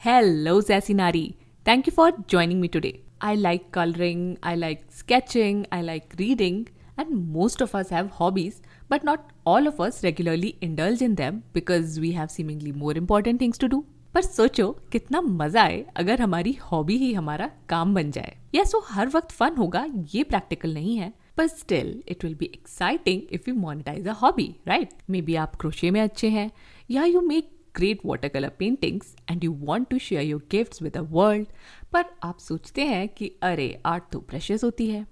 Hello, Sasinari. Thank you for joining me today. I like coloring, I like sketching, I like reading, and most of us have hobbies, but not all of us regularly indulge in them because we have seemingly more important things to do. पर सोचो कितना मजा आए अगर हमारी hobby ही हमारा काम बन जाए। यस, वो हर वक्त फन होगा, ये प्रैक्टिकल नहीं है, पर still it will be exciting if you monetize a hobby, right? Maybe आप क्रोशे में अच्छे हैं, या you make great watercolor paintings and you want to share your gifts with the world, पर आप सोचते हैं कि अरे आर्ट तो प्रेशियस होती है,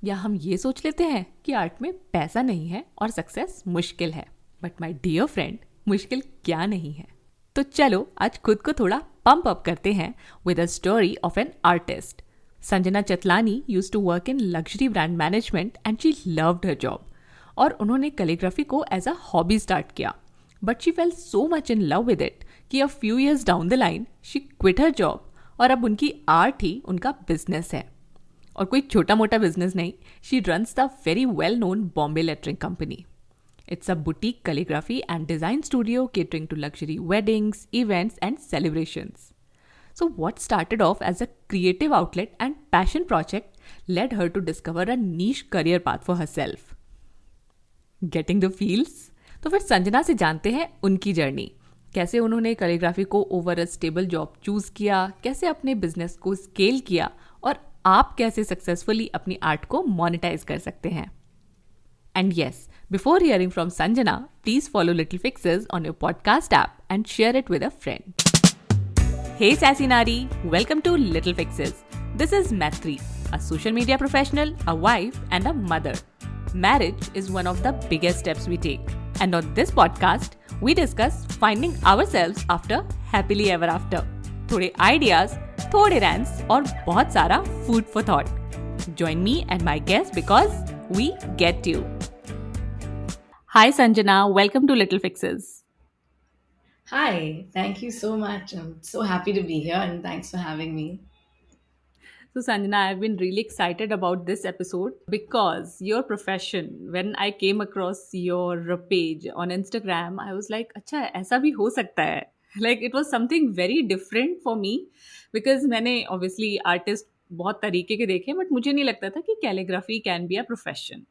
या हम ये सोच लेते हैं कि आर्ट में पैसा नहीं है और सक्सेस मुश्किल है। बट माय डियर फ्रेंड, मुश्किल क्या नहीं है। तो चलो आज खुद को थोड़ा पंप अप करते हैं with a story of an artist. Sanjana Chatlani used to work in luxury brand management and she loved her job, और उन्होंने कैलीग्राफी को एज अ हॉबी स्टार्ट किया। But she fell so much in love with it कि a few years down the line she quit her job, और अब उनकी art ही उनका business है। और कोई छोटा मोटा बिजनेस नहीं, she runs the very well known Bombay Lettering Company. It's a boutique calligraphy and design studio catering to luxury weddings, events and celebrations. So what started off as a creative outlet and passion project led her to discover a niche career path for herself. Getting the feels? तो फिर संजना से जानते हैं उनकी journey, कैसे उन्होंने calligraphy को over a stable job choose किया, कैसे अपने बिजनेस को स्केल किया, और आप कैसे सक्सेसफुली अपनी आर्ट को मोनेटाइज कर सकते हैं। And yes, before hearing from Sanjana, please follow Little Fixes on your podcast app and share it with a friend. Hey sassy nari, welcome to Little Fixes. This is Maitri, a social media professional, a wife, and a mother. Marriage is one of the biggest steps we take. And on this podcast, we discuss finding ourselves after happily ever after. थोड़े ideas, थोड़े rants और बहुत सारा food for thought. Join me and my guests because we get you. Hi Sanjana, welcome to Little Fixes. Hi, thank you so much. I'm so happy to be here and thanks for having me. So, Sanjana, I've been really excited about this episode because your profession, when I came across your page on Instagram, I was like, अच्छा ऐसा भी हो सकता है. Like it was something very different for me because मैंने obviously artist बहुत तरीके के देखे, बट मुझे नहीं लगता था कि calligraphy can be a profession.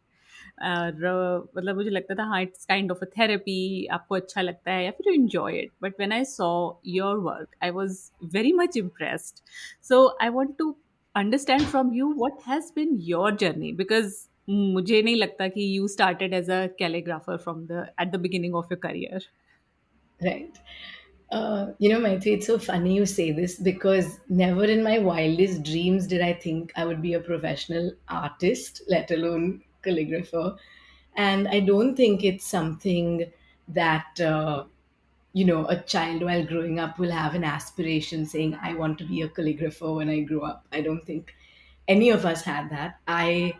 और मतलब मुझे लगता था हाँ it's kind of a therapy, आपको अच्छा लगता है या फिर you enjoy it, but when I saw your work I was very much impressed. So I want to understand from you what has been your journey, because मुझे नहीं लगता कि you started as a calligrapher from the at the beginning of your career. Right. Maitri, it's so funny you say this because never in my wildest dreams did I think I would be a professional artist, let alone calligrapher. And I don't think it's something that, a child while growing up will have an aspiration saying, I want to be a calligrapher when I grow up. I don't think any of us had that. I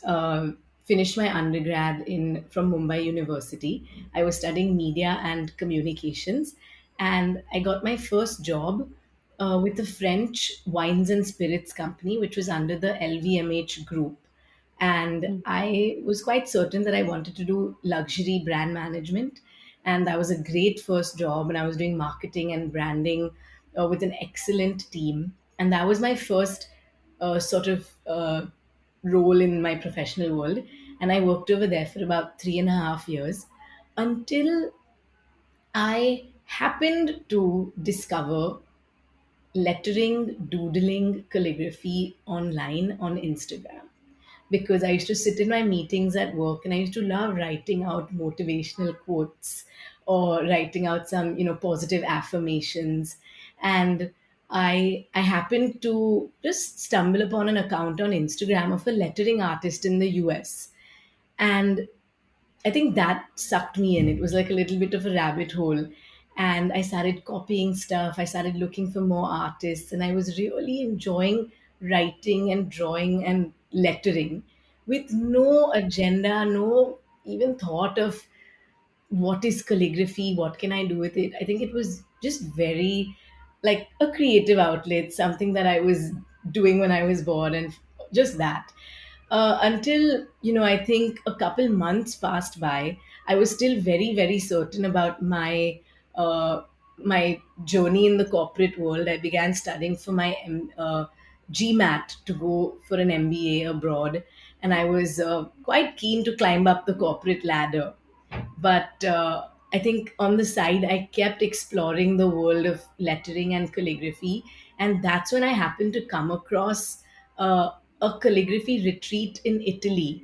uh, finished my undergrad in from Mumbai University. I was studying media and communications, and I got my first job with a French wines and spirits company, which was under the LVMH group. And I was quite certain that I wanted to do luxury brand management. And that was a great first job. And I was doing marketing and branding with an excellent team. And that was my first role in my professional world. And I worked over there for about 3.5 years until I happened to discover lettering, doodling, calligraphy online on Instagram because I used to sit in my meetings at work and I used to love writing out motivational quotes or writing out some, positive affirmations. And I happened to just stumble upon an account on Instagram of a lettering artist in the US. And I think that sucked me in. It was like a little bit of a rabbit hole. And I started copying stuff. I started looking for more artists. And I was really enjoying writing and drawing and lettering with no agenda, no even thought of what is calligraphy, what can I do with it. I think it was just very like a creative outlet, something that I was doing when I was bored, and just that. Until, I think a couple months passed by, I was still very, very certain about my my journey in the corporate world, I began studying for my GMAT to go for an MBA abroad, and I was quite keen to climb up the corporate ladder. But I think on the side, I kept exploring the world of lettering and calligraphy, and that's when I happened to come across a calligraphy retreat in Italy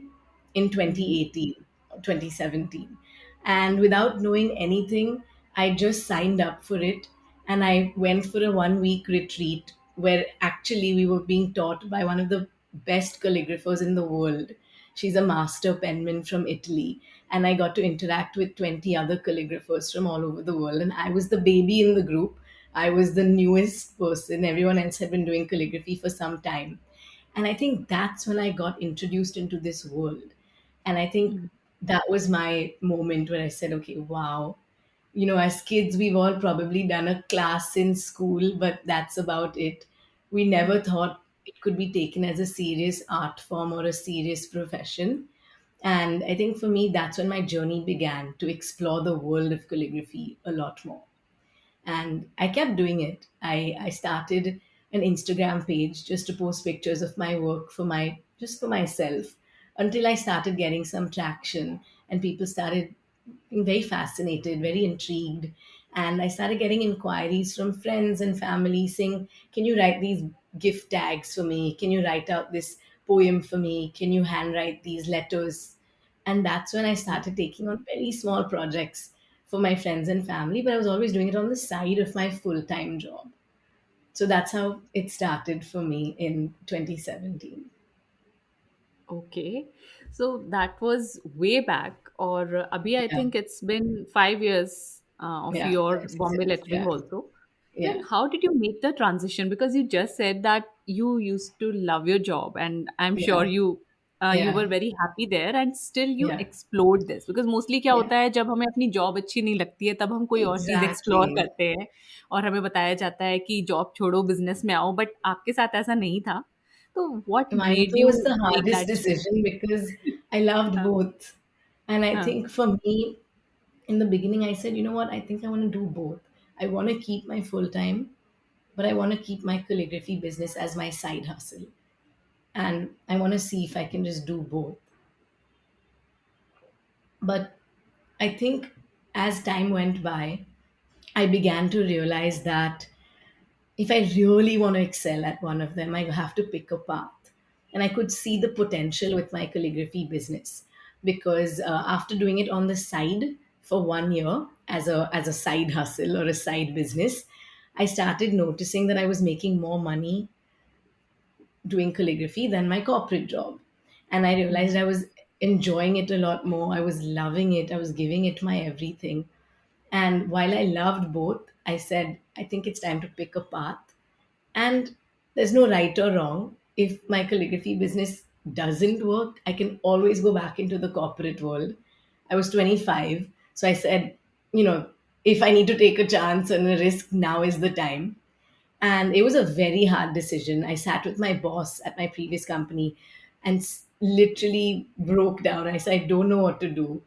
in Mm-hmm. 2018 or 2017. And without knowing anything, I just signed up for it, and I went for a 1 week retreat where actually we were being taught by one of the best calligraphers in the world. She's a master penman from Italy, and I got to interact with 20 other calligraphers from all over the world. And I was the baby in the group. I was the newest person. Everyone else had been doing calligraphy for some time. And I think that's when I got introduced into this world. And I think that was my moment where I said, okay, wow. As kids, we've all probably done a class in school, but that's about it. We never thought it could be taken as a serious art form or a serious profession. And I think for me, that's when my journey began to explore the world of calligraphy a lot more. And I kept doing it. I started an Instagram page just to post pictures of my work for my just for myself, until I started getting some traction, and people started being very fascinated, very intrigued. And I started getting inquiries from friends and family saying, can you write these gift tags for me? Can you write out this poem for me? Can you handwrite these letters? And that's when I started taking on very small projects for my friends and family, but I was always doing it on the side of my full time job. So that's how it started for me in 2017. Okay. So that was way back, or Abhi, I Yeah, think it's been 5 years of yeah, your 5, 6 Bombay years. lettering Yeah, also. Then yeah, how did you make the transition? Because you just said that you used to love your job, and I'm sure yeah, you yeah, were very happy there, and still you yeah, explored this. Because mostly क्या yeah. होता है, जब हमें अपनी job अच्छी नहीं लगती है तब हम कोई और चीज़ एक्सप्लोर Exactly. करते हैं, और हमें बताया जाता है कि जॉब छोड़ो बिजनेस में आओ, बट आपके साथ ऐसा नहीं था. तो what Mine made too you was the make hardest that shift? decision because I loved हाँ, both. And I हाँ. think for me, in the beginning, I said, you know what, I think I want to do both. I want to keep my full time, but I want to keep my calligraphy business as my side hustle. And I want to see if I can just do both. But I think as time went by, I began to realize that if I really want to excel at one of them, I have to pick a path. And I could see the potential with my calligraphy business because after doing it on the side for 1 year as a side hustle or a side business, I started noticing that I was making more money doing calligraphy than my corporate job. And I realized I was enjoying it a lot more. I was loving it. I was giving it my everything. And while I loved both, I said, I think it's time to pick a path. And there's no right or wrong. If my calligraphy business doesn't work, I can always go back into the corporate world. I was 25. So I said, if I need to take a chance and a risk, now is the time. And it was a very hard decision. I sat with my boss at my previous company and literally broke down. I said, I don't know what to do.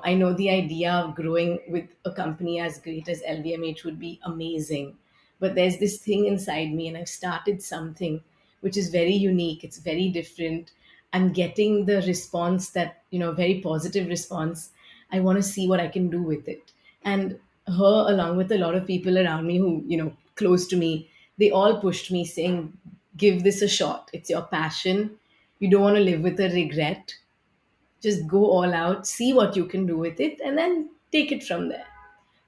I know the idea of growing with a company as great as LVMH would be amazing. But there's this thing inside me, and I've started something which is very unique. It's very different. I'm getting the response that, very positive response. I want to see what I can do with it. And her, along with a lot of people around me who, close to me, they all pushed me saying, give this a shot. It's your passion. You don't want to live with a regret. Just go all out, see what you can do with it, and then take it from there.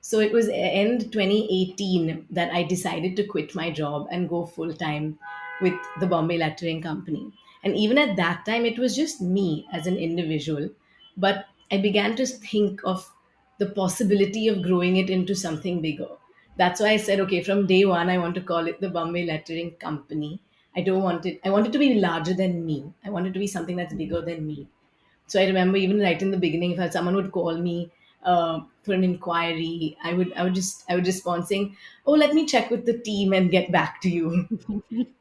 So it was end 2018 that I decided to quit my job and go full time with the Bombay Lettering Company. And even at that time, it was just me as an individual. But I began to think of the possibility of growing it into something bigger. That's why I said, okay, from day one, I want to call it the Bombay Lettering Company. I want it to be larger than me. I want it to be something that's bigger than me. So I remember even right in the beginning, if someone would call me for an inquiry, I would respond saying, "Oh, let me check with the team and get back to you."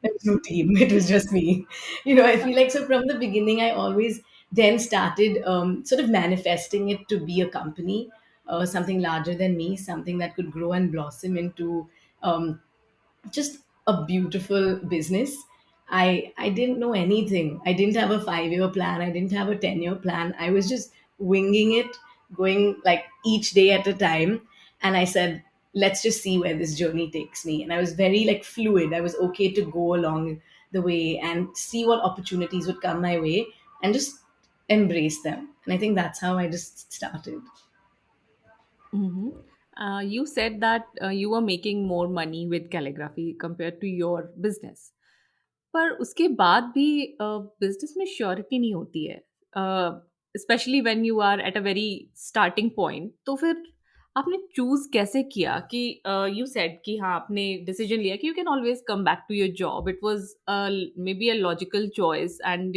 There was no team; it was just me. I feel like so from the beginning, I always then started sort of manifesting it to be a company. something larger than me, something that could grow and blossom into um, just a beautiful business. I didn't know anything. I didn't have a 5 year plan. I didn't have a 10 year plan. I was just winging it, going like each day at a time. And I said, let's just see where this journey takes me. And I was very like fluid. I was okay to go along the way and see what opportunities would come my way and just embrace them. And I think that's how I just started. Mm-hmm. You said that you were making more money with calligraphy compared to your business. पर उसके बाद भी business में surety नहीं होती है, specially when you are at a very starting point. तो फिर आपने चूज कैसे किया कि यू सेड कि हाँ आपने डिसीजन लिया कि you can always come back to your job. It was maybe a logical choice and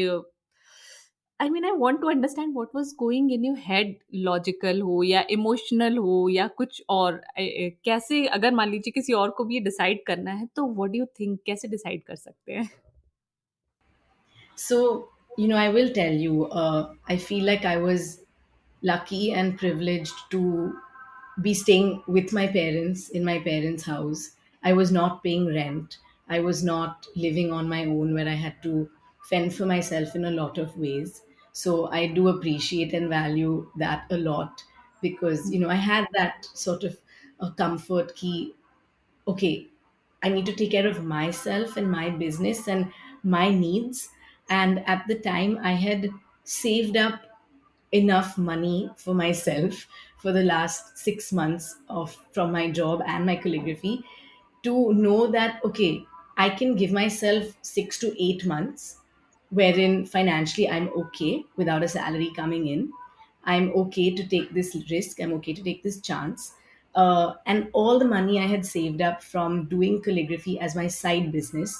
I mean I want to understand what was going in your head. Logical हो या emotional हो या कुछ और, कैसे अगर मान लीजिए किसी और को भी ये डिसाइड करना है तो व्हाट डू यू थिंक कैसे डिसाइड कर सकते हैं? So, I will tell you, I feel like I was lucky and privileged to be staying with my parents in my parents' house. I was not paying rent. I was not living on my own where I had to fend for myself in a lot of ways. So I do appreciate and value that a lot because, I had that sort of comfort key. Okay, I need to take care of myself and my business and my needs. And at the time, I had saved up enough money for myself for the last 6 months of from my job and my calligraphy to know that okay, I can give myself 6 to 8 months wherein financially I'm okay without a salary coming in. I'm okay to take this risk. I'm okay to take this chance. And all the money I had saved up from doing calligraphy as my side business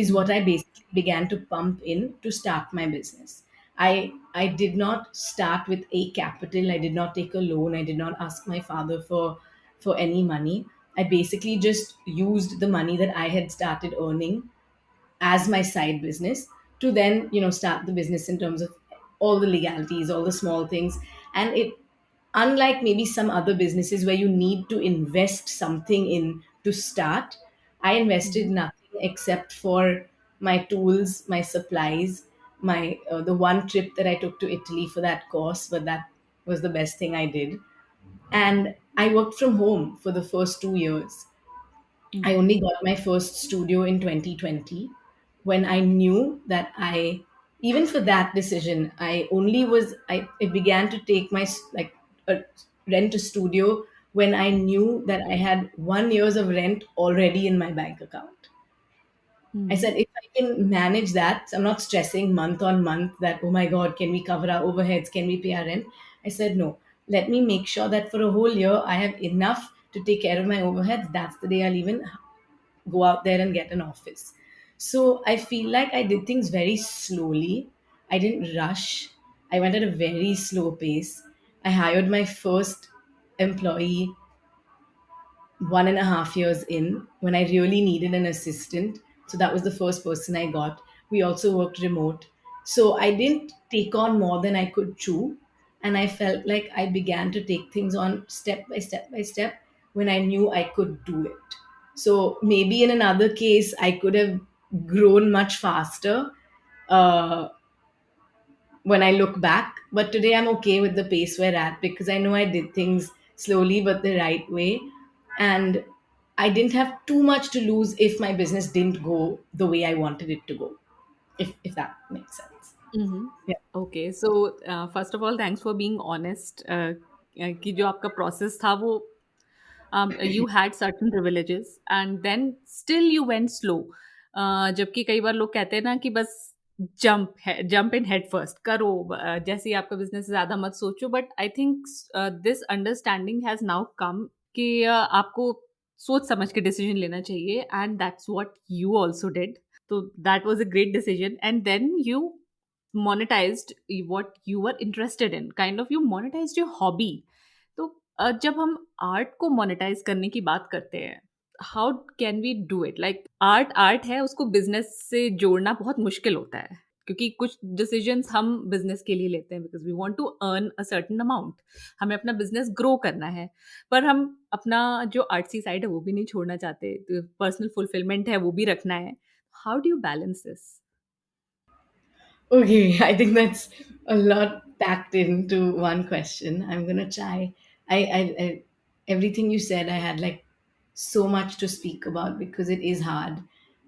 is what I basically began to pump in to start my business. I did not start with a capital. I did not take a loan. I did not ask my father for any money. I basically just used the money that I had started earning as my side business to then start the business in terms of all the legalities, all the small things. And it, unlike maybe some other businesses where you need to invest something in to start, I invested Mhm. nothing except for my tools, my supplies, my the one trip that I took to Italy for that course, but that was the best thing I did. And I worked from home for the first 2 years. I Mhm. only got my first studio in 2020 when I knew that even for that decision, I began to take like, rent a studio when I knew that I had 1 year's of rent already in my bank account. I Mhm. said, if I can manage that, so I'm not stressing month on month that, oh my God, can we cover our overheads? Can we pay our rent? I said, no, let me make sure that for a whole year, I have enough to take care of my overheads. That's the day I'll even go out there and get an office. So I feel like I did things very slowly. I didn't rush. I went at a very slow pace. I hired my first employee 1.5 years in when I really needed an assistant. So that was the first person I got. We also worked remote. So I didn't take on more than I could chew. And I felt like I began to take things on step by step by step when I knew I could do it. So maybe in another case, I could have grown much faster. Uh, when I look back. But today I'm okay with the pace we're at because I know I did things slowly but the right way. And I didn't have too much to lose if my business didn't go the way I wanted it to go, if that makes sense. Mhm. Yeah. Okay, so first of all thanks for being honest कि जो आपका process था वो you had certain privileges and then still you went slow. जबकि कई बार लोग कहते हैं ना कि बस जंप इन हेड फर्स्ट करो, जैसे ही आपका बिजनेस ज़्यादा मत सोचो. But I think this understanding has now come कि आपको सोच समझ के डिसीजन लेना चाहिए and that's what you also did. So that was a great decision. And then you monetized what you were interested in. Kind of you monetized your hobby. तो जब हम आर्ट को मोनेटाइज करने की बात करते हैं, how can we do it? Like art art है, उसको बिजनेस से जोड़ना बहुत मुश्किल होता है. क्योंकि कुछ डिसीजंस हम बिजनेस के लिए लेते हैं because we want to earn a certain amount, हमें अपना बिजनेस ग्रो करना है, पर हम अपना जो आर्ट्सी साइड है वो भी नहीं छोड़ना चाहते, तो पर्सनल फुलफिलमेंट है वो भी रखना है. How do you balance this? Okay, I think that's a lot packed into one question. I'm gonna try. I everything you said, I had like so much to speak about because it is hard.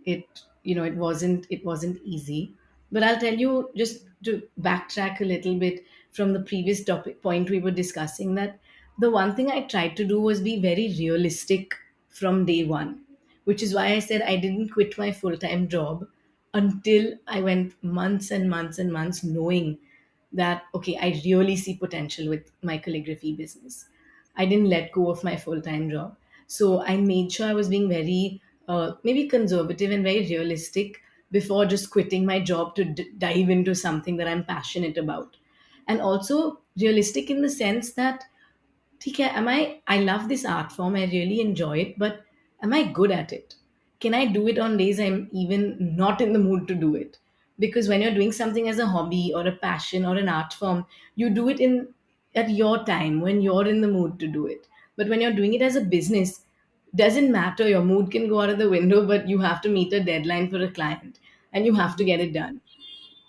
It wasn't easy. But I'll tell you, just to backtrack a little bit from the previous topic point we were discussing, that the one thing I tried to do was be very realistic from day one, which is why I said I didn't quit my full time job until I went months and months and months knowing that, okay, I really see potential with my calligraphy business. I didn't let go of my full time job. So I made sure I was being very, maybe conservative and very realistic before just quitting my job to dive into something that I'm passionate about. And also realistic in the sense that, ठीक है, am I love this art form, I really enjoy it, but am I good at it? Can I do it on days I'm even not in the mood to do it? Because when you're doing something as a hobby or a passion or an art form, you do it in at your time when you're in the mood to do it. But when you're doing it as a business, doesn't matter, your mood can go out of the window, but you have to meet a deadline for a client and you have to get it done.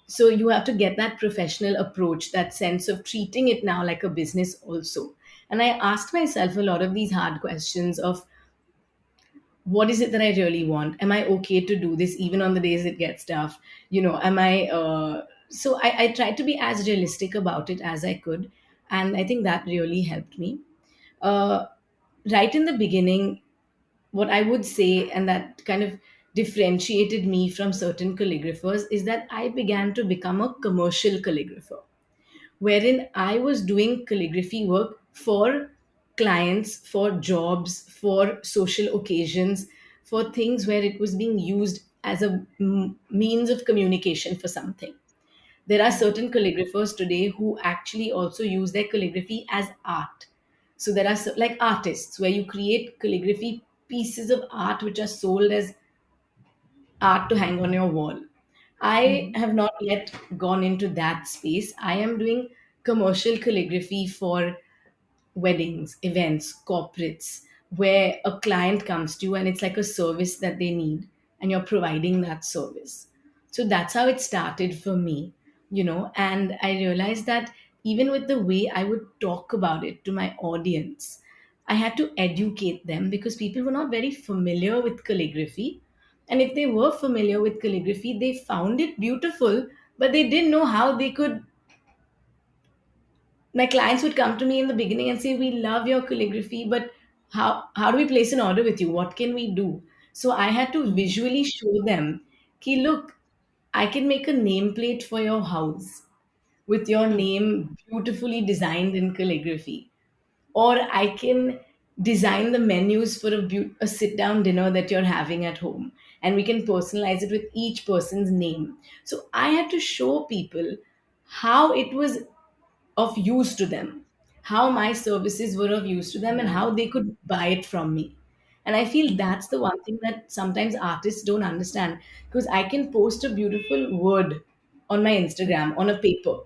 So you have to get that professional approach, that sense of treating it now like a business also. And I asked myself a lot of these hard questions of, what is it that I really want? Am I okay to do this even on the days it gets tough? Am I so I tried to be as realistic about it as I could, and I think that really helped me. uh, right in the beginning, what I would say, and that kind of differentiated me from certain calligraphers, is that I began to become a commercial calligrapher, wherein I was doing calligraphy work for clients, for jobs, for social occasions, for things where it was being used as a means of communication for something. There are certain calligraphers today who actually also use their calligraphy as art. So there are like artists where you create calligraphy pieces of art which are sold as art to hang on your wall. I Mm-hmm. have not yet gone into that space. I am doing commercial calligraphy for weddings, events, corporates, where a client comes to you and it's like a service that they need, and you're providing that service. So that's how it started for me. And I realized that even with the way I would talk about it to my audience, I had to educate them because people were not very familiar with calligraphy. And if they were familiar with calligraphy, they found it beautiful, but they didn't know how they could. My clients would come to me in the beginning and say, we love your calligraphy, but how do we place an order with you? What can we do? So I had to Mm-hmm. visually show them, ki, look, I can make a nameplate for your house with your name beautifully designed in calligraphy, or I can design the menus for a sit down dinner that you're having at home, and we can personalize it with each person's name. So I had to show people how it was of use to them, how my services were of use to them, and how Right. they could buy it from me. And I feel that's the one thing that sometimes artists don't understand, because I can post a beautiful word on my Instagram on a paper,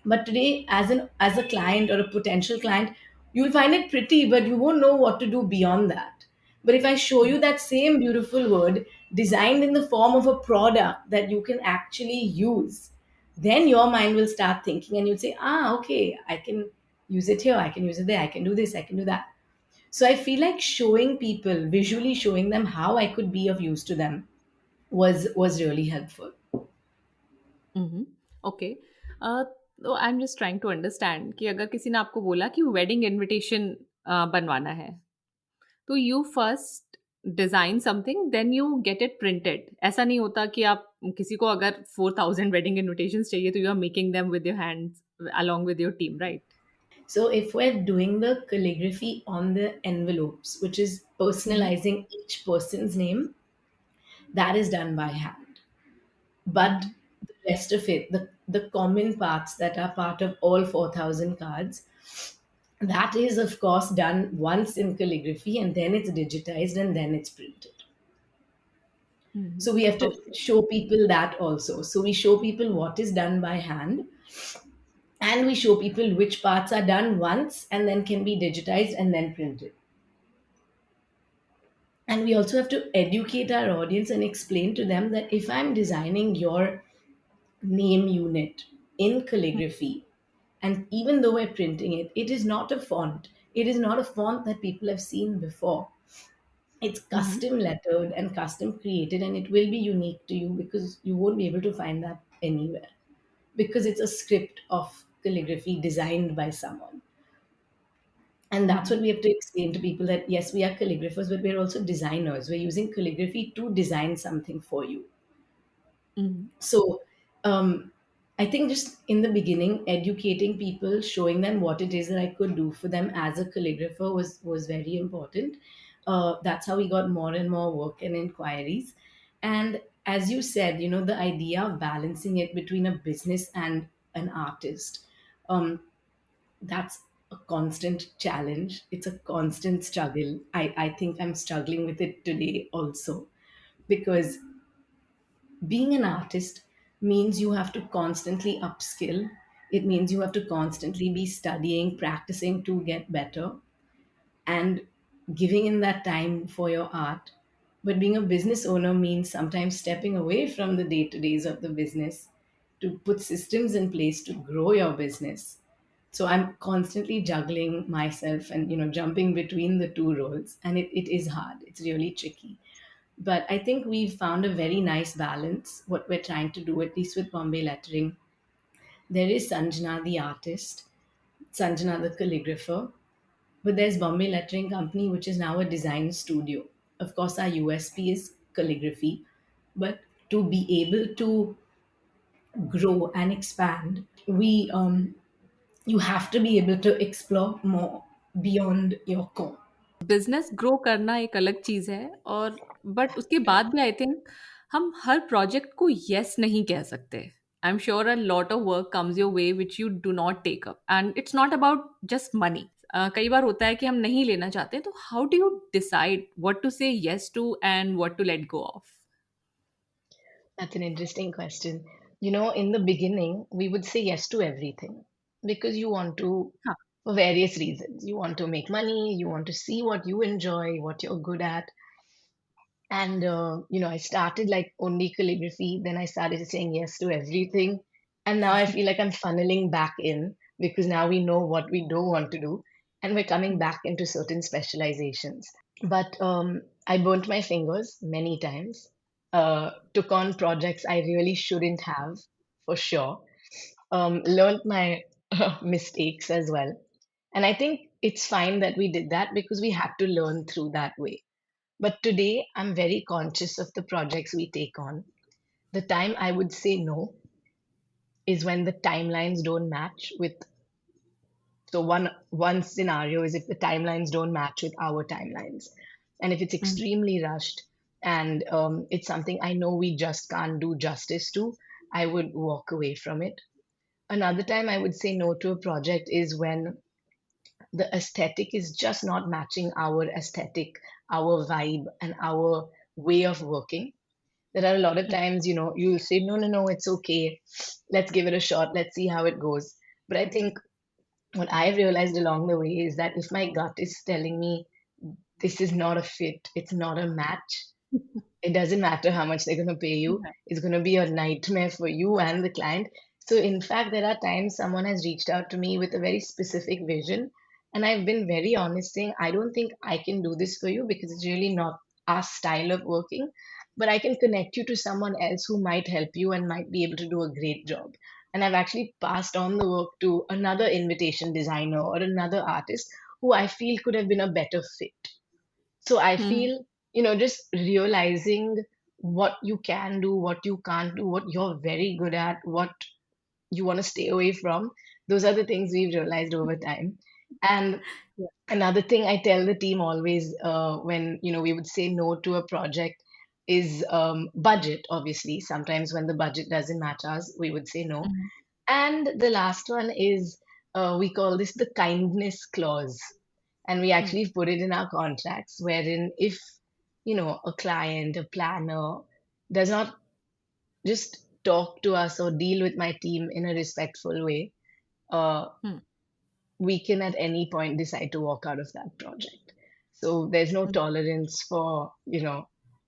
but today as a client or a potential client, you'll find it pretty, but you won't know what to do beyond that. But if I show you that same beautiful word designed in the form of a product that you can actually use, then your mind will start thinking and you'll say, okay, I can use it here, I can use it there, I can do this, I can do that. So I feel like showing people, visually showing them how I could be of use to them, was really helpful. Mm-hmm. Okay. तो I am just trying to understand कि अगर किसी ने आपको बोला कि wedding invitation बनवाना है, तो you first design something then you get it printed. ऐसा नहीं होता कि आप किसी को अगर 4,000 वेडिंग इनविटेशन चाहिए तो you are making them with your hands along with your team, right? So if we're doing the calligraphy on the envelopes, which is Mm-hmm. personalizing each person's name, that is done by hand. But Mm-hmm. the rest of it, the common parts that are part of all 4,000 cards, that is of course done once in calligraphy, and then it's digitized and then it's printed. Mm-hmm. So we have to Okay. show people that also. So we show people what is done by hand, and we show people which parts are done once and then can be digitized and then printed. And we also have to educate our audience and explain to them that if I'm designing your name unit in calligraphy, and even though we're printing it, it is not a font. It is not a font that people have seen before. It's Mm-hmm. custom lettered and custom created, and it will be unique to you because you won't be able to find that anywhere, because it's a script of calligraphy designed by someone. And that's Mm-hmm. what we have to explain to people, that yes, we are calligraphers, but we're also designers. We're using calligraphy to design something for you. Mm-hmm. So um, I think just in the beginning, educating people, showing them what it is that I could do for them as a calligrapher was very important. That's how we got more and more work and inquiries. And as you said, the idea of balancing it between a business and an artist, um, that's a constant challenge. It's a constant struggle. I think I'm struggling with it today also, because being an artist means you have to constantly upskill. It means you have to constantly be studying, practicing to get better, and giving in that time for your art. But being a business owner means sometimes stepping away from the day to days of the business to put systems in place to grow your business. So I'm constantly juggling myself and jumping between the two roles, and it is hard. It's really tricky. But I think we've found a very nice balance, what we're trying to do, at least with Bombay Lettering. There is Sanjana the artist, Sanjana the calligrapher, but there's Bombay Lettering Company, which is now a design studio. Of course, our USP is calligraphy, but to be able to grow and expand, we you have to be able to explore more beyond your core. Business grow करना एक अलग चीज़ है और but उसके बाद भी I think हम हर project को यस नहीं कह सकते। I am sure a lot of work comes your way which you do not take up and it's not about just money. कई बार होता है कि हम नहीं लेना चाहते, तो how do you decide what to say yes to and what to let go of? That's an interesting question. In the beginning, we would say yes to everything because you want to, हाँ। for various reasons. You want to make money, you want to see what you enjoy, what you're good at. And, I started like only calligraphy, then I started saying yes to everything. And now I feel like I'm funneling back in because now we know what we don't want to do, and we're coming back into certain specializations. But I burnt my fingers many times, took on projects I really shouldn't have, for sure. Learned my mistakes as well. And I think it's fine that we did that because we had to learn through that way. But today, I'm very conscious of the projects we take on. The time I would say no is when the timelines don't match with. So one scenario is if the timelines don't match with our timelines, and if it's extremely rushed and it's something I know we just can't do justice to, I would walk away from it. Another time I would say no to a project is when the aesthetic is just not matching our aesthetic, our vibe, and our way of working. There are a lot of times, you'll say, no, no, no, it's okay. Let's give it a shot. Let's see how it goes. But I think what I've realized along the way is that if my gut is telling me this is not a fit, it's not a match, it doesn't matter how much they're going to pay you. It's going to be a nightmare for you and the client. So, in fact, there are times someone has reached out to me with a very specific vision, and I've been very honest saying, I don't think I can do this for you because it's really not our style of working, but I can connect you to someone else who might help you and might be able to do a great job. And I've actually passed on the work to another invitation designer or another artist who I feel could have been a better fit. So I Hmm. feel, just realizing what you can do, what you can't do, what you're very good at, what you want to stay away from. Those are the things we've realized over time. And Yeah. another thing I tell the team always when, we would say no to a project is budget, obviously. Sometimes when the budget doesn't match us, we would say no. Mhm. And the last one is we call this the kindness clause. And we actually put it in our contracts, wherein if, a client, a planner, does not just talk to us or deal with my team in a respectful way, uh, Hmm. we can at any point decide to walk out of that project. So there's no tolerance for,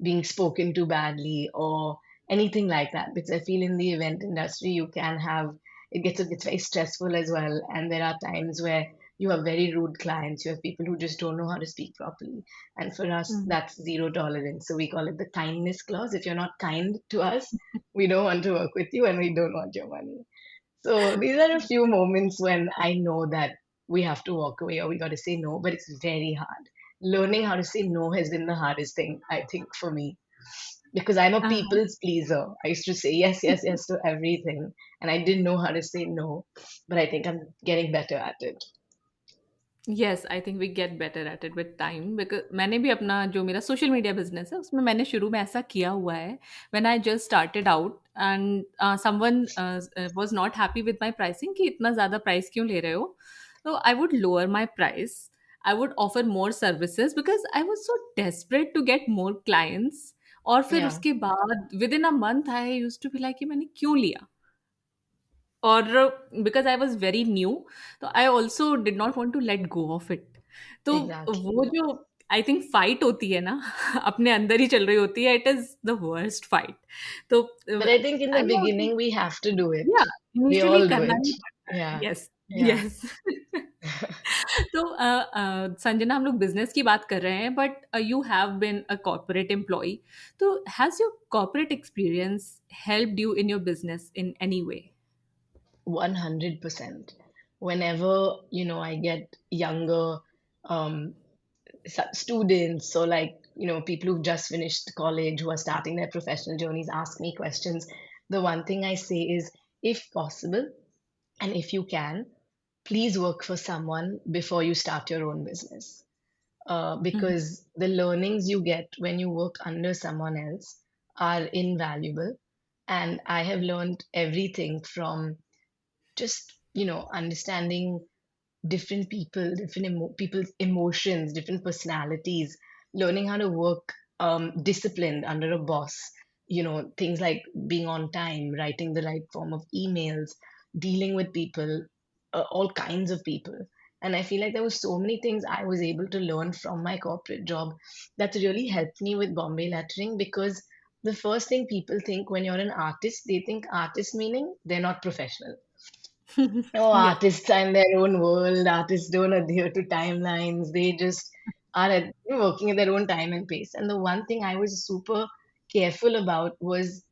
being spoken to badly or anything like that. Because I feel in the event industry, you can have, it gets very stressful as well. And there are times where you have very rude clients, you have people who just don't know how to speak properly. And for us, Hmm. that's zero tolerance. So we call it the kindness clause. If you're not kind to us, we don't want to work with you and we don't want your money. So these are a few moments when I know that we have to walk away or we got to say no, but it's very hard. Learning how to say no has been the hardest thing, I think, for me, because I'm a Uh-huh. people's pleaser. I used to say yes, yes, yes to everything, and I didn't know how to say no, but I think I'm getting better at it. Yes I think we get better at it with time because मैंने भी अपना जो मेरा social media business है उसमें मैंने शुरू में ऐसा किया हुआ है when I just started out and someone was not happy with my pricing कि इतना ज़्यादा प्राइस क्यों ले रहे हो तो I would lower my price I would offer more services because I was so desperate to get more clients और फिर Yeah, उसके बाद within a month I use to be like कि मैंने क्यों लिया और because I was very new तो आई also did not want to let go of it तो exactly. वो जो आई थिंक फाइट होती है ना अपने अंदर ही चल रही होती है it is the worst fight तो But I think in the I know कि beginning we have to do it. या We इनिशियली all do करना it. ही पड़ता है Yeah, यस yeah. यस तो संजना हम लोग बिजनेस की बात कर रहे हैं but you have been a corporate employee तो has your corporate experience helped you in your business in any way 100%. Whenever, I get younger um, students, or like, people who've just finished college who are starting their professional journeys ask me questions, the one thing I say is, if possible and if you can, please work for someone before you start your own business. Because the learnings you get when you work under someone else are invaluable. And I have learned everything from just understanding different people, people's emotions, different personalities, learning how to work disciplined under a boss, things like being on time, writing the right form of emails, dealing with people, all kinds of people. And I feel like there was so many things I was able to learn from my corporate job that really helped me with Bombay Lettering. Because the first thing people think when you're an artist, they think artist meaning they're not professional. Oh, या artists are in their own world. Artists don't adhere to timelines. They just are working at their own time and pace. And the one thing I was super careful about was,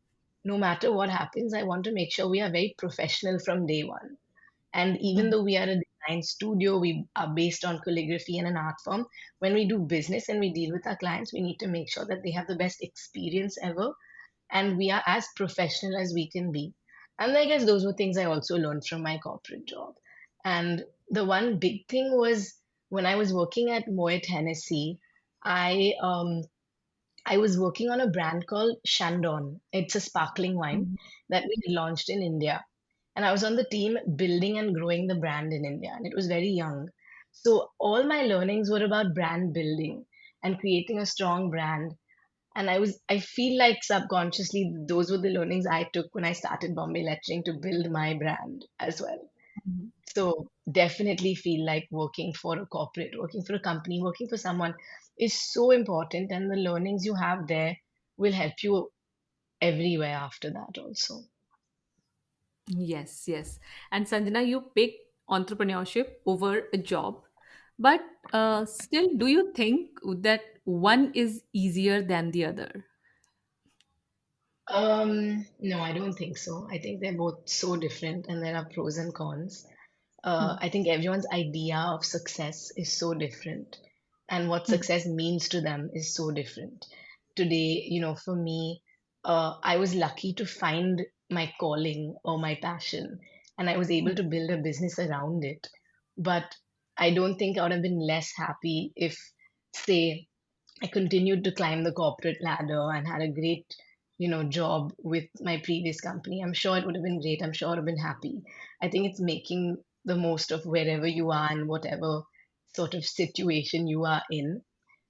no matter what happens, I want to make sure we are very professional from day one. And even though we are a design studio, we are based on calligraphy and an art form. When we do business and we deal with our clients, we need to make sure that they have the best experience ever and we are as professional as we can be. And I guess those were things I also learned from my corporate job. And the one big thing was when I was working at Moet Hennessy, I I was working on a brand called Shandon. It's a sparkling wine that we had launched in India. And I was on the team building and growing the brand in India, and it was very young. So all my learnings were about brand building and creating a strong brand. And I feel like subconsciously those were the learnings I took when I started Bombay Lettering to build my brand as well. So definitely feel like working for a corporate, working for a company, working for someone is so important, and the learnings you have there will help you everywhere after that also. Yes, yes. And Sanjana, you pick entrepreneurship over a job, but still, do you think that one is easier than the other? No, I don't think so. I think they're both so different and there are pros and cons. Hmm. I think everyone's idea of success is so different, and what Hmm. success means to them is so different. Today, for me, I was lucky to find my calling or my passion, and I was able Hmm. to build a business around it. But I don't think I would have been less happy if, say, I continued to climb the corporate ladder and had a great, job with my previous company. I'm sure it would have been great. I'm sure I would have been happy. I think it's making the most of wherever you are and whatever sort of situation you are in.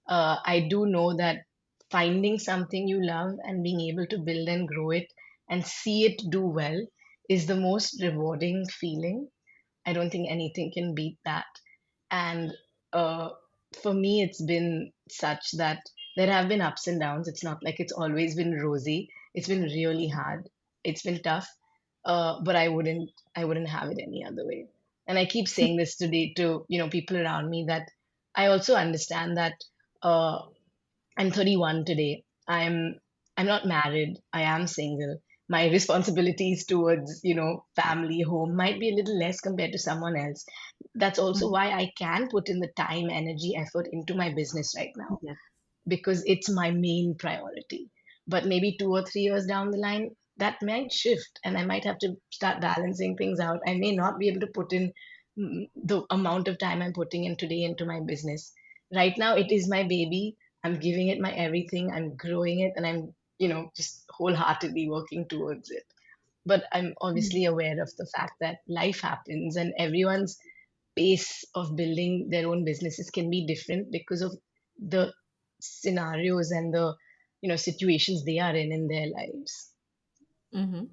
I do know that finding something you love and being able to build and grow it and see it do well is the most rewarding feeling. I don't think anything can beat that. And uh, for me, it's been such that there have been ups and downs. It's not like it's always been rosy. It's been really hard. It's been tough. But I wouldn't have it any other way. And I keep saying this today to, people around me, that I also understand that uh, I'm 31 today. I'm not married. I am single. My responsibilities towards, family, home might be a little less compared to someone else. That's also Mhm. why I can put in the time, energy, effort into my business right now, Yes. because it's my main priority. But maybe 2 or 3 years down the line, that might shift and I might have to start balancing things out. I may not be able to put in the amount of time I'm putting in today into my business. Right now, it is my baby. I'm giving it my everything. I'm growing it and I'm, just wholeheartedly working towards it. But I'm obviously aware of the fact that life happens and everyone's pace of building their own businesses can be different because of the scenarios and the situations they are in their lives. Hmm.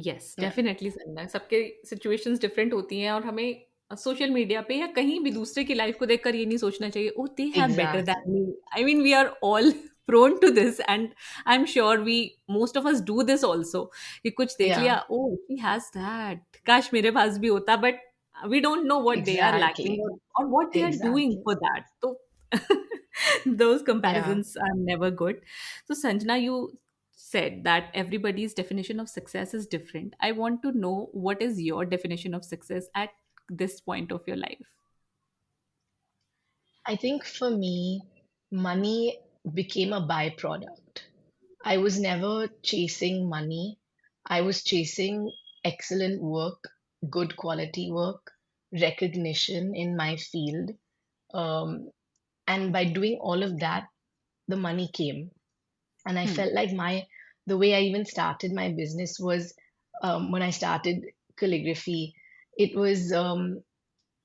Yes Yeah, definitely Sanjana, सबके situations different होती हैं और हमें social media पे या कहीं भी दूसरे की लाइफ को देखकर ये नहीं सोचना चाहिए oh they have better exactly. Than me. I mean we are all prone to this and I am sure we most of us do this also कि कुछ देख Yeah, लिया ओ ही हैज दैट काश मेरे पास भी होता but we don't know what they are lacking exactly. और what they are doing Exactly. For that तो those Yeah. comparisons are never good. So Sanjana, you said that everybody's definition of success is different. I want to know what is your definition of success at this point of your life? I think for me, money became a byproduct. I was never chasing money. I was chasing excellent work, good quality work, recognition in my field. Um, and by doing all of that, the money came. And I Hmm. felt like the way I even started my business was, when I started calligraphy, it was,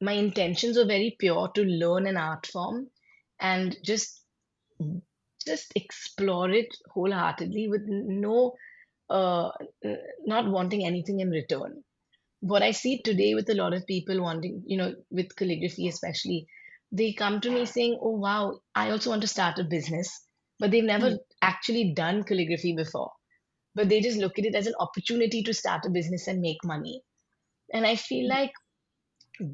my intentions were very pure to learn an art form and just explore it wholeheartedly with no, uh, not wanting anything in return. What I see today with a lot of people wanting, with calligraphy especially, they come to me saying, "Oh, wow, I also want to start a business," but they've never Hmm. actually done calligraphy before. But they just look at it as an opportunity to start a business and make money. And I feel like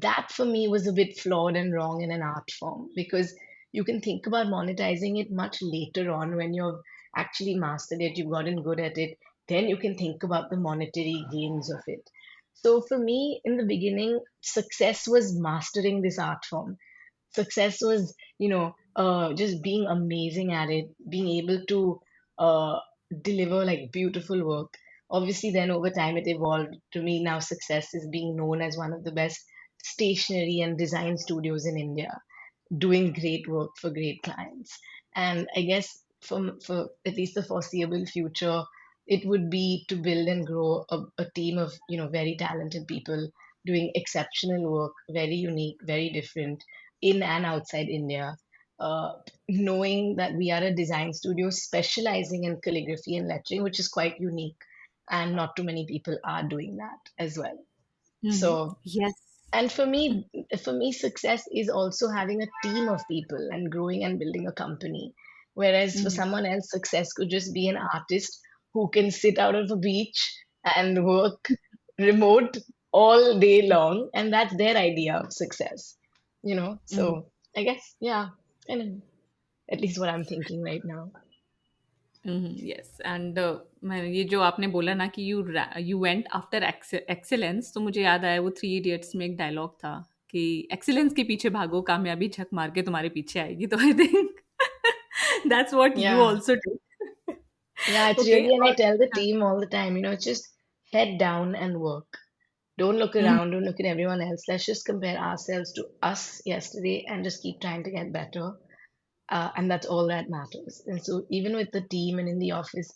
that for me was a bit flawed and wrong in an art form, because you can think about monetizing it much later on when you've actually mastered it, you've gotten good at it, then you can think about the monetary gains of it. So for me, in the beginning, success was mastering this art form. Success was, just being amazing at it, being able to uh, deliver like beautiful work. Obviously, then over time it evolved to me. Now, success is being known as one of the best stationery and design studios in India, doing great work for great clients. And I guess for at least the foreseeable future, it would be to build and grow a team of very talented people doing exceptional work, very unique, very different, in and outside India. Uh, Knowing that we are a design studio specializing in calligraphy and lettering, which is quite unique, and not too many people are doing that as well. Mm-hmm. So, Yes. and for me success is also having a team of people and growing and building a company, whereas for Mm-hmm. someone else success could just be an artist who can sit out of a beach and work remote all day long, and that's their idea of success. Mm-hmm. So I guess, yeah, kind of, at least what I'm thinking right now. Yes and मैं ये जो आपने बोला ना कि you went after excellence तो मुझे याद आया वो थ्री इडियट्स में एक डायलॉग था कि एक्सेलेंस के पीछे भागो कामयाबी झक मार के तुम्हारे पीछे आएगी तो I think that's what you Yeah, also do yeah, it's okay really, and I और tell the हाँ, team all the time, it's just head down and work. Don't look hmm, around, don't look at everyone else. Let's just compare ourselves to us yesterday and just keep trying to get better. And that's all that matters. And so, even with the team and in the office,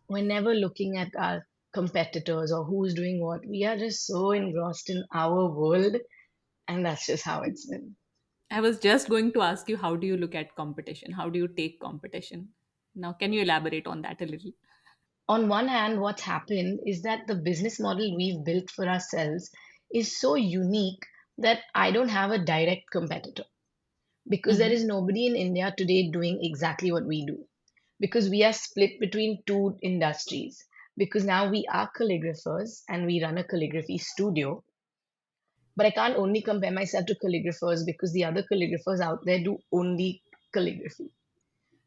we're never looking at our competitors or who's doing what. We are just so engrossed in our world, and that's just how it's been. I was just going to ask you how do you look at competition, how do you take competition? Now, can you elaborate on that a little? On one hand, what's happened is that the business model we've built for ourselves is so unique that I don't have a direct competitor, because there Mm-hmm. is nobody in India today doing exactly what we do. Because we are split between two industries. Because now we are calligraphers and we run a calligraphy studio, but I can't only compare myself to calligraphers because the other calligraphers out there do only calligraphy.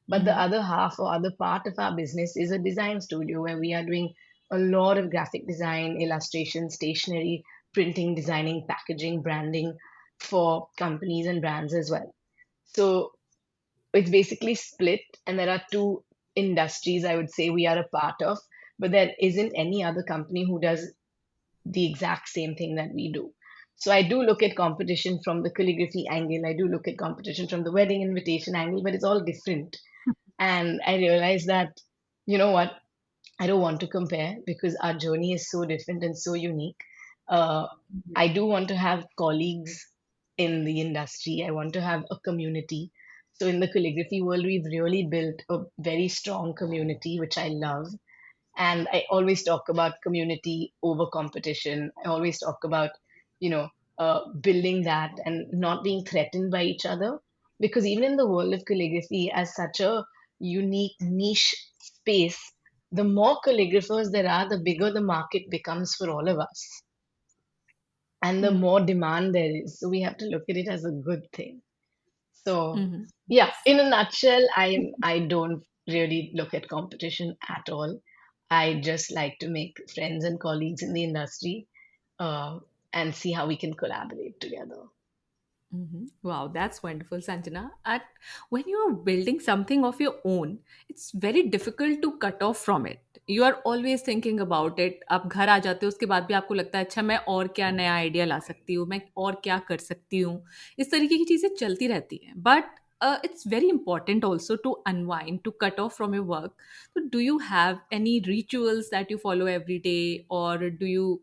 But the Mm-hmm. other half or other part of our business is a design studio where we are doing a lot of graphic design, illustration, stationery, printing, designing, packaging, branding for companies and brands as well. So it's basically split, and there are two industries I would say we are a part of, but there isn't any other company who does the exact same thing that we do. So I do look at competition from the calligraphy angle, I do look at competition from the wedding invitation angle, but it's all different. And I realized that, you know what, I don't want to compare because our journey is so different and so unique. Uh, I do want to have colleagues in the industry. I want to have a community. So in the calligraphy world, we've really built a very strong community, which I love. And I always talk about community over competition. I always talk about, you know, building that and not being threatened by each other. Because even in the world of calligraphy, as such a unique niche space, the more calligraphers there are, the bigger the market becomes for all of us, and the more demand there is. So we have to look at it as a good thing. So Mm-hmm. yeah, Yes. in a nutshell, I don't really look at competition at all. I just like to make friends and colleagues in the industry, uh, and see how we can collaborate together. Wow, that's wonderful, Sanjana. At when you are building something of your own, it's very difficult to cut off from it. You are always thinking about it. आप घर आ जाते हो उसके बाद भी आपको लगता है अच्छा मैं और क्या नया आइडिया ला सकती हूँ, मैं और क्या कर सकती हूँ. इस तरीके की चीजें चलती रहती हैं. But it's very important also to unwind, to cut off from your work. So, do you have any rituals that you follow every day, or do you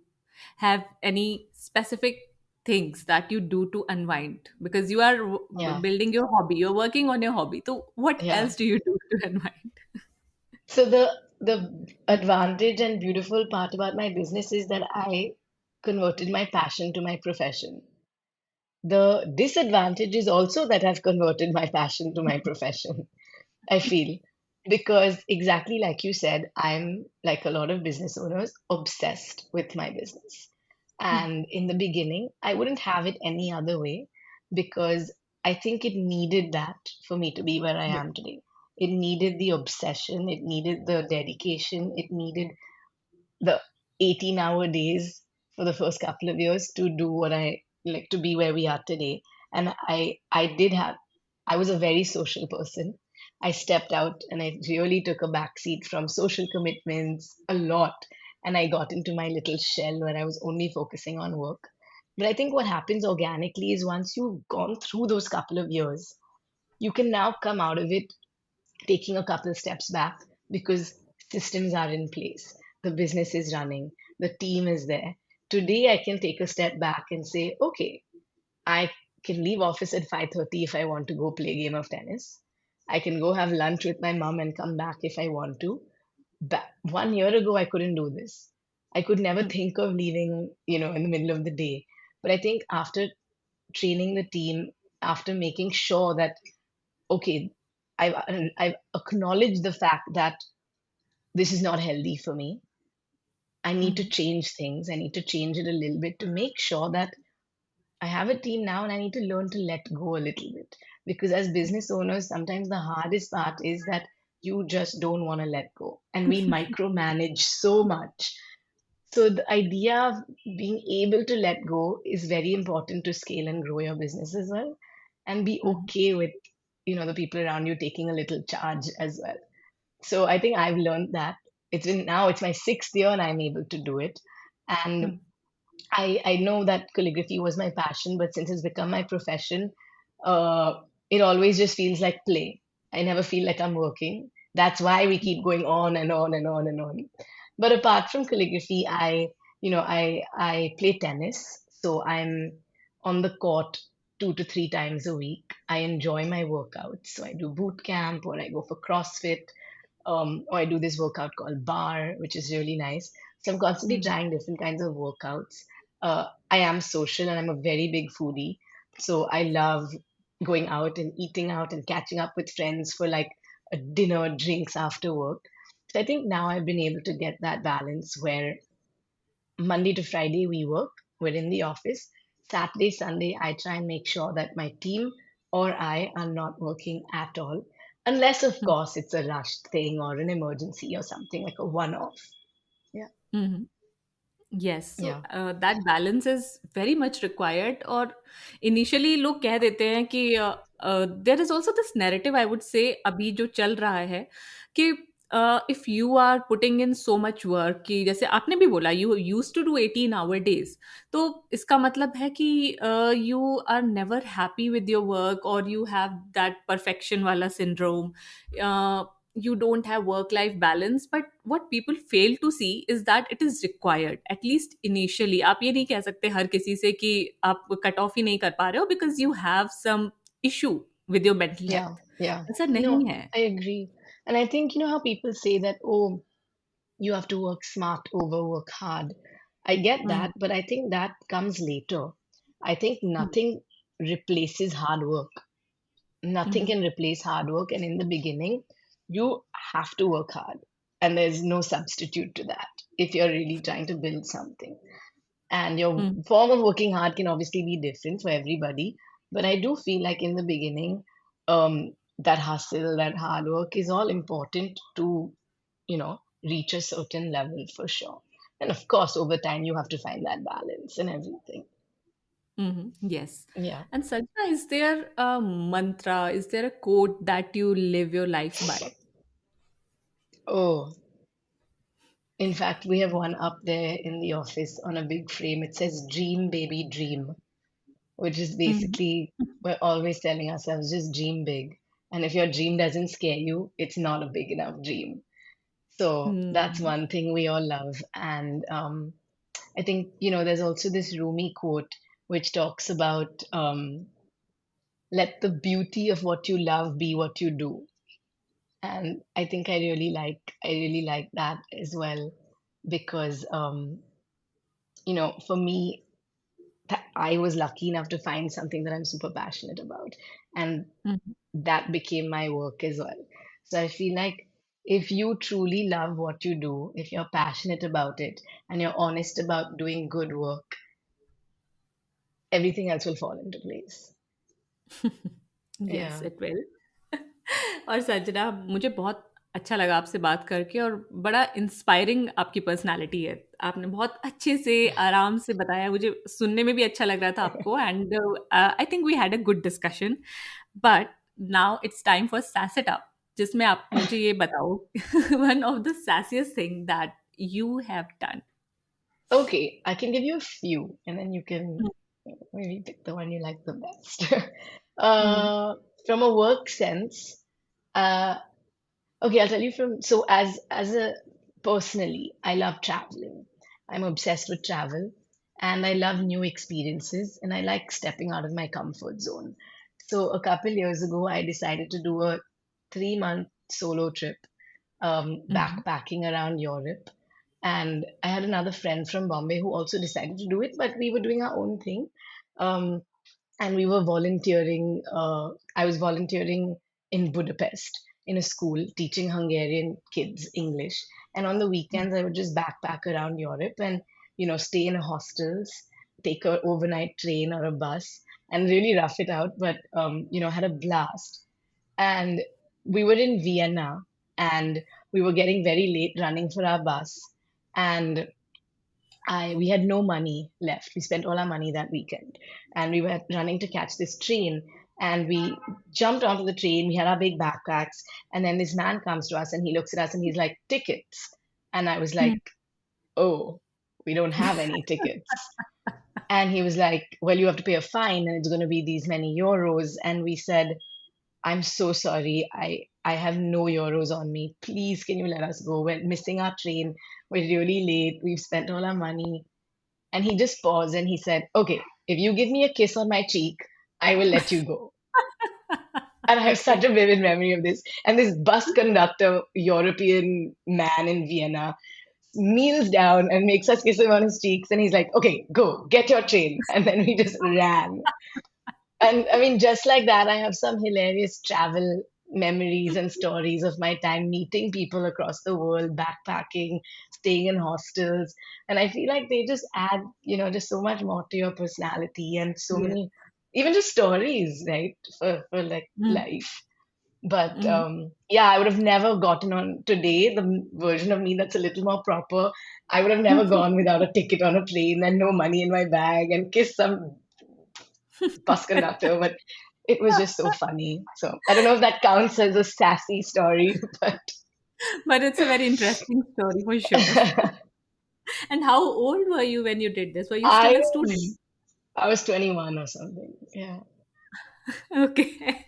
have any specific things that you do to unwind because you are Yeah, building your hobby, you're working on your hobby, so what yeah. else do you do to unwind? So the advantage and beautiful part about my business is that I converted my passion to my profession. The disadvantage is also that I've converted my passion to my profession, I feel. Because exactly like you said, I'm like a lot of business owners, obsessed with my business. And in the beginning, I wouldn't have it any other way because I think it needed that for me to be where I Yeah. am today. It needed the obsession, it needed the dedication, it needed the 18-hour days for the first couple of years to do what I like, to be where we are today. And I was a very social person. I stepped out and I really took a back seat from social commitments a lot. And I got into my little shell where I was only focusing on work. But I think what happens organically is once you've gone through those couple of years, you can now come out of it taking a couple of steps back because systems are in place, the business is running, the team is there. Today I can take a step back and say, okay, I can leave office at 5:30 if I want to go play a game of tennis. I can go have lunch with my mom and come back if I want to. But 1 year ago I couldn't do this. I could never think of leaving, in the middle of the day. But I think after training the team, after making sure that okay, I've I've acknowledged the fact that this is not healthy for me. I need to Mhm. change things. I need to change it a little bit to make sure that I have a team now and I need to learn to let go a little bit. Because as business owners, sometimes the hardest part is that you just don't want to let go. And we micromanage so much. So the idea of being able to let go is very important to scale and grow your business as well. And be Mhm. okay with, the people around you taking a little charge as well. So I think I've learned that. It's my sixth year and I'm able to do it. And Mhm. I know that calligraphy was my passion, but since it's become my profession, uh, it always just feels like play. I never feel like I'm working. That's why we keep going on and on and on and on. But apart from calligraphy, I play tennis, so I'm on the court 2 to 3 times a week. I enjoy my workouts, so I do boot camp or I go for CrossFit. or I do this workout called bar, which is really nice. So I'm constantly Mhm. trying different kinds of workouts. I am social and I'm a very big foodie. So I love going out and eating out and catching up with friends for like a dinner, drinks after work. So I think now I've been able to get that balance where Monday to Friday we work, we're in the office. Saturday, Sunday, I try and make sure that my team or I are not working at all, unless, of course, it's a rushed thing or an emergency or something like a one off. Yeah. Mhm. Yes, so Yeah. that balance is very much required. और initially लोग कह देते हैं कि there is also this narrative I would say अभी जो चल रहा है कि if you are putting in so much work कि जैसे आपने भी बोला you used to do 18-hour days तो इसका मतलब है कि you are never happy with your work or you have that perfection वाला syndrome. uh, you don't have work life balance, but what people fail to see is that it is required at least initially. आप ये नहीं कह सकते हर किसी से कि आप कट ऑफ ही नहीं कर पा रहे हो because you have some issue with your mental Yeah. health. Yeah. ऐसा नहीं No, है. I agree. And I think, you know how people say that, oh, you have to work smart over work hard. I get Mhm. that, but I think that comes later. I think Mhm. nothing replaces hard work. Nothing Mhm. can replace hard work. And in the beginning, you have to work hard. And there's no substitute to that if you're really trying to build something. And your Mhm. form of working hard can obviously be different for everybody. But I do feel like in the beginning, that hustle, that hard work is all important to, reach a certain level for sure. And of course, over time, you have to find that balance and everything. Mhm. Yes. Yeah. And Sanjana, is there a mantra, is there a quote that you live your life by? Oh, in fact, we have one up there in the office on a big frame. It says, "Dream, baby, dream," which is Mhm. basically we're always telling ourselves, just dream big. And if your dream doesn't scare you, it's not a big enough dream. So that's Mhm. one thing we all love. And I think, there's also this Rumi quote which talks about let the beauty of what you love be what you do. And I think I really like that as well because for me I was lucky enough to find something that I'm super passionate about, and Mhm. that became my work as well. So I feel like if you truly love what you do, if you're passionate about it, and you're honest about doing good work, everything else will fall into place. Yes Yeah. It will. और संजना, मुझे बहुत अच्छा लगा आपसे बात करके और बड़ा इंस्पायरिंग आपकी पर्सनालिटी है. आपने बहुत अच्छे से आराम से बताया, मुझे सुनने में भी अच्छा लग रहा था आपको. And I think we had a good discussion. But now it's time for sass it up, जिसमें आप मुझे ये बताओ one of the sassiest thing that you have done. Okay, I can give you a few, and then you can maybe pick the one you like the best. uh, from a work sense, uh, okay, I'll tell you from so as a personally, I love traveling. I'm obsessed with travel and I love new experiences and I like stepping out of my comfort zone. So a couple years ago, I decided to do a 3-month solo trip, backpacking around Europe. And I had another friend from Bombay who also decided to do it, but we were doing our own thing. Um, and we were volunteering. I was volunteering in Budapest in a school teaching Hungarian kids English. And on the weekends, I would just backpack around Europe and stay in hostels, take a overnight train or a bus, and really rough it out. But had a blast. And we were in Vienna, and we were getting very late running for our bus, and we had no money left. We spent all our money that weekend, and we were running to catch this train. And we jumped onto the train. We had our big backpacks, and then this man comes to us, and he looks at us, and he's like, "Tickets." And I was like, "Oh, we don't have any tickets." And he was like, "Well, you have to pay a fine, and it's going to be these many euros." And we said, "I'm so sorry. I have no euros on me. Please, can you let us go? We're missing our train. We're really late. We've spent all our money." And he just paused and he said, "Okay, if you give me a kiss on my cheek, I will let you go." And I have Okay. such a vivid memory of this. And this bus conductor, European man in Vienna, kneels down and makes us kiss him on his cheeks. And he's like, okay, go, get your train. And then we just ran. And I mean, just like that, I have some hilarious travel memories and stories of my time meeting people across the world, backpacking, staying in hostels. And I feel like they just add, just so much more to your personality and so Yeah. many, even just stories, right, for like Mm. life. But Mm. yeah, I would have never gotten on today, the version of me that's a little more proper. I would have never gone without a ticket on a plane and no money in my bag and kissed some bus conductor, but it was just so funny. So I don't know if that counts as a sassy story, but But it's a very interesting story for sure. And how old were you when you did this? Were you I still a student? was I was 21 or something. Yeah. Okay.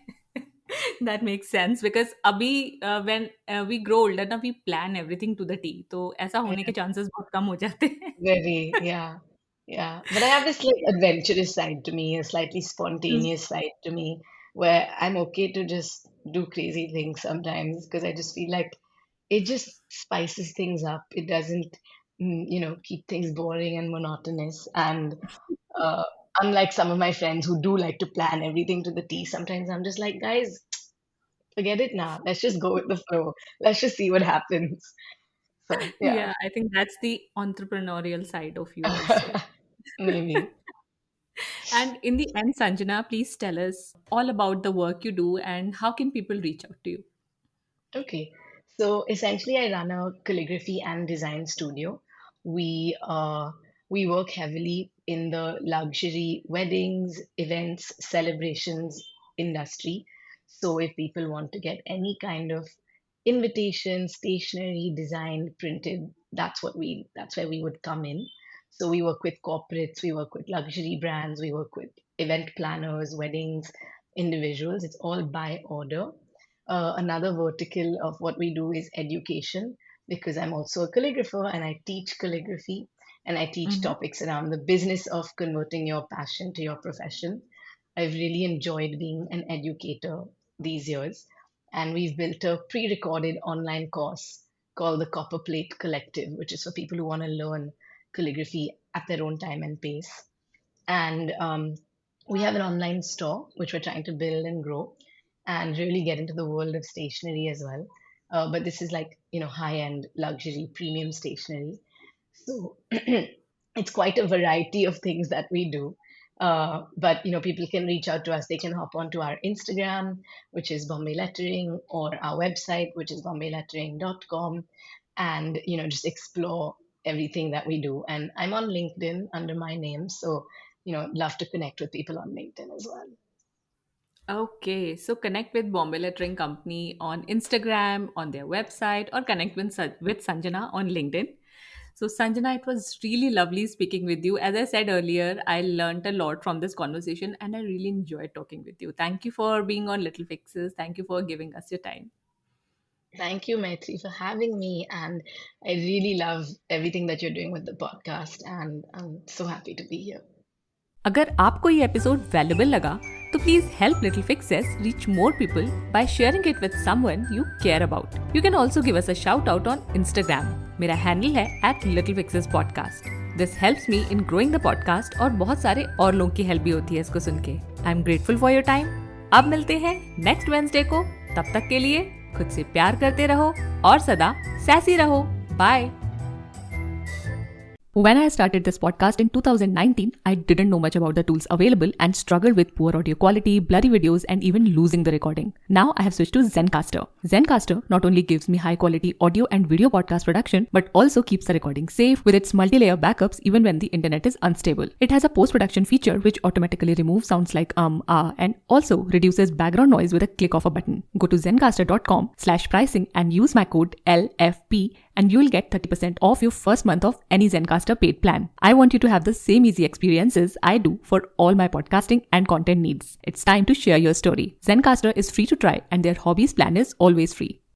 That makes sense because अभी when we grow older ना we plan everything to the T तो ऐसा होने के chances बहुत कम हो जाते हैं. Very, yeah. Yeah. But I have this like adventurous side to me, a slightly Mm. spontaneous side to me, where I'm okay to just do crazy things sometimes because I just feel like it just spices things up. It doesn't, keep things boring and monotonous. And uh, unlike some of my friends who do like to plan everything to the T, sometimes I'm just like, guys, forget it now. Let's just go with the flow. Let's just see what happens. So, yeah, Yeah, I think that's the entrepreneurial side of you also. maybe. And in the end, Sanjana, please tell us all about the work you do and how can people reach out to you? Okay. So essentially, I run a calligraphy and design studio. We work heavily in the luxury weddings, events, celebrations industry. So if people want to get any kind of invitation, stationery, design, printed, that's where we would come in. So we work with corporates, we work with luxury brands, we work with event planners, weddings, individuals. It's all by order. Another vertical of what we do is education because I'm also a calligrapher and I teach calligraphy and I teach Mhm. topics around the business of converting your passion to your profession. I've really enjoyed being an educator these years, and we've built a pre recorded online course called the Copper Plate Collective, which is for people who want to learn calligraphy at their own time and pace. And we have an online store which we're trying to build and grow and really get into the world of stationery as well. But this is like, high end luxury premium stationery. So it's quite a variety of things that we do. But people can reach out to us. They can hop onto our Instagram, which is Bombay Lettering, or our website, which is bombaylettering.com, and just explore everything that we do. And I'm on LinkedIn under my name, so love to connect with people on LinkedIn as well. Okay, so connect with Bombay Lettering Company on Instagram, on their website, or connect with Sanjana on LinkedIn. So, Sanjana, it was really lovely speaking with you. As I said earlier, I learned a lot from this conversation and I really enjoyed talking with you. Thank you for being on Little Fixes. Thank you for giving us your time. Thank you, Maitri, for having me. And I really love everything that you're doing with the podcast, and I'm so happy to be here. अगर आपको ये episode valuable लगा तो please help little fixes reach more people by sharing it with someone you care about. You can also give us a shout out on Instagram. मेरा handle है @littlepixes_podcast. This helps me in growing the podcast और बहुत सारे और लोगों की help भी होती है इसको सुन के. I am grateful for your time. अब मिलते हैं नेक्स्ट वेडनेसडे को. तब तक के लिए खुद से प्यार करते रहो और सदा सैसी रहो. Bye. When I started this podcast in 2019, I didn't know much about the tools available and struggled with poor audio quality, blurry videos, and even losing the recording. Now I have switched to Zencaster. Zencaster not only gives me high quality audio and video podcast production, but also keeps the recording safe with its multi-layer backups even when the internet is unstable. It has a post-production feature which automatically removes sounds like and also reduces background noise with a click of a button. Go to zencaster.com/pricing and use my code LFP and you'll get 30% off your first month of any Zencaster paid plan. I want you to have the same easy experiences I do for all my podcasting and content needs. It's time to share your story. Zencaster is free to try and their hobbies plan is always free.